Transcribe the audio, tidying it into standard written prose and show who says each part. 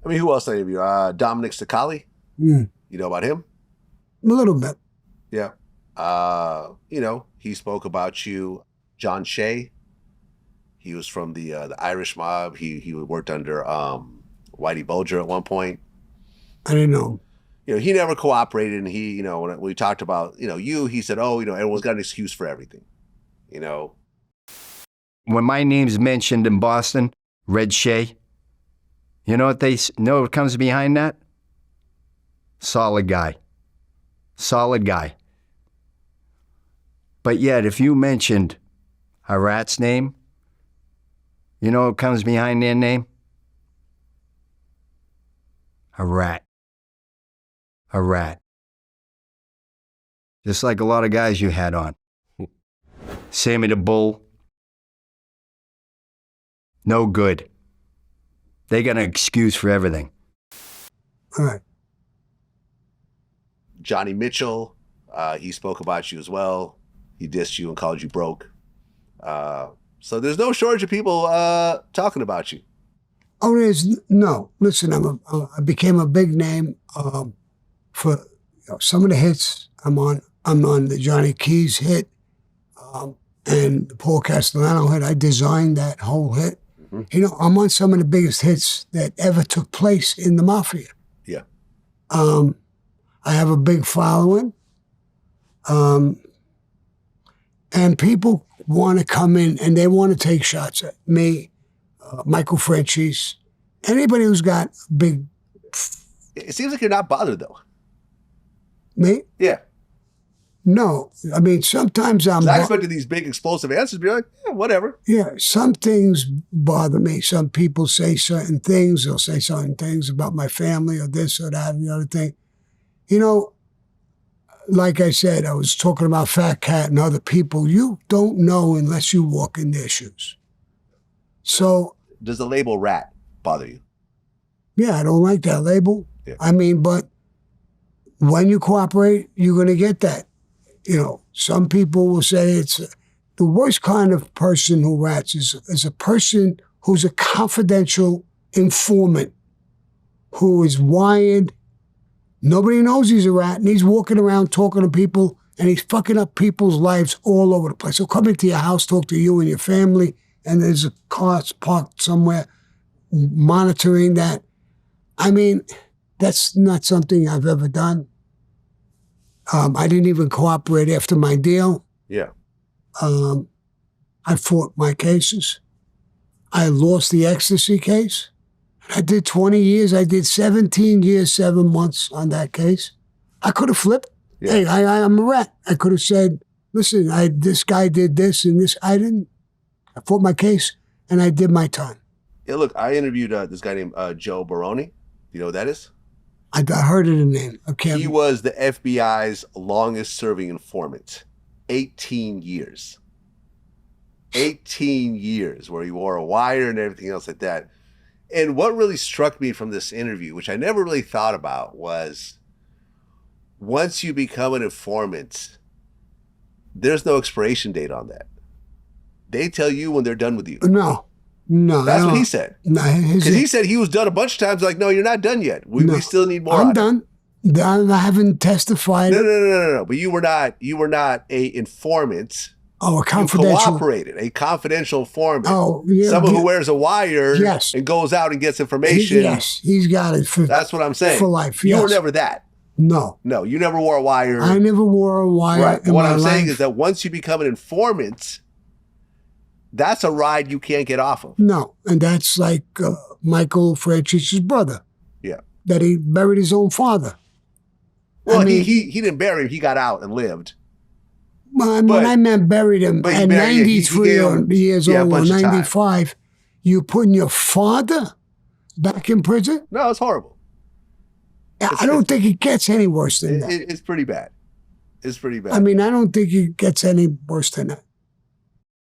Speaker 1: I mean, who else I interviewed? Dominic Sicali.
Speaker 2: Mm.
Speaker 1: You know about him?
Speaker 2: A little bit.
Speaker 1: Yeah. You know, he spoke about you. John Shea. He was from the Irish mob. He worked under Whitey Bulger at one point.
Speaker 2: I didn't know.
Speaker 1: You know, he never cooperated, and he, you know, when we talked about, you know, he said, oh, you know, everyone's got an excuse for everything. You know.
Speaker 3: When my name's mentioned in Boston, Red Shea, you know what comes behind that? Solid guy. Solid guy. But yet, if you mentioned a rat's name, you know what comes behind their name? A rat. A rat. Just like a lot of guys you had on. Sammy the Bull. No good. They got an excuse for everything.
Speaker 2: All right.
Speaker 1: Johnny Mitchell, he spoke about you as well. He dissed you and called you broke. So there's no shortage of people talking about you.
Speaker 2: Oh, there's no. Listen, I became a big name for some of the hits. I'm on the Johnny Keys hit and the Paul Castellano hit. I designed that whole hit. Mm-hmm. You know, I'm on some of the biggest hits that ever took place in the Mafia.
Speaker 1: Yeah.
Speaker 2: I have a big following. And people want to come in and they want to take shots at me, Michael Franchise, anybody who's got big...
Speaker 1: It seems like you're not bothered, though.
Speaker 2: Me?
Speaker 1: Yeah.
Speaker 2: No. I mean, sometimes I'm...
Speaker 1: I expected these big explosive answers to be like, yeah, whatever.
Speaker 2: Yeah, some things bother me. Some people say certain things. They'll say certain things about my family or this or that and the other thing. You know, like I said, I was talking about Fat Cat and other people. You don't know unless you walk in their shoes. So...
Speaker 1: Does the label rat bother you?
Speaker 2: Yeah, I don't like that label.
Speaker 1: Yeah.
Speaker 2: I mean, but when you cooperate, you're going to get that. You know, some people will say it's the worst kind of person who rats is a person who's a confidential informant, who is wired. Nobody knows he's a rat, and he's walking around talking to people, and he's fucking up people's lives all over the place. He'll come into your house, talk to you and your family, and there's a car parked somewhere monitoring that. I mean, that's not something I've ever done. I didn't even cooperate after my deal.
Speaker 1: Yeah.
Speaker 2: I fought my cases. I lost the ecstasy case. I did 20 years. I did 17 years, 7 months on that case. I could have flipped. Yeah. Hey, I'm a rat. I could have said, listen, this guy did this and this. I didn't. I fought my case, and I did my time.
Speaker 1: Yeah, look, I interviewed this guy named Joe Baroni. You know who that is?
Speaker 2: I heard of the name. Okay.
Speaker 1: He was the FBI's longest-serving informant. 18 years. 18 years, where he wore a wire and everything else like that. And what really struck me from this interview, which I never really thought about, was once you become an informant, there's no expiration date on that. They tell you when they're done with you.
Speaker 2: No.
Speaker 1: That's what he said.
Speaker 2: No,
Speaker 1: because he said he was done a bunch of times. Like, no, you're not done yet. We still need more.
Speaker 2: I'm done. I haven't testified.
Speaker 1: No. But you were not a informant.
Speaker 2: Oh, a confidential.
Speaker 1: You cooperated. A confidential informant.
Speaker 2: Oh, yeah.
Speaker 1: Someone who wears a wire.
Speaker 2: Yes.
Speaker 1: And goes out and gets information.
Speaker 2: Yes, he's got it.
Speaker 1: That's what I'm saying.
Speaker 2: For life.
Speaker 1: You
Speaker 2: yes.
Speaker 1: were never that.
Speaker 2: No.
Speaker 1: No, you never wore a wire.
Speaker 2: I never wore a wire.
Speaker 1: Right.
Speaker 2: In
Speaker 1: What
Speaker 2: my
Speaker 1: I'm saying
Speaker 2: life.
Speaker 1: is that once you become an informant, that's a ride you can't get off of.
Speaker 2: No, and that's like Michael Franchise's brother.
Speaker 1: Yeah.
Speaker 2: That he buried his own father.
Speaker 1: Well, I mean, he didn't bury him. He got out and lived.
Speaker 2: When I meant buried him at 93 years old or 95, you putting your father back in prison?
Speaker 1: No, it's horrible.
Speaker 2: I don't think it gets any worse than that.
Speaker 1: It's pretty bad. It's pretty bad.
Speaker 2: I mean, I don't think it gets any worse than that.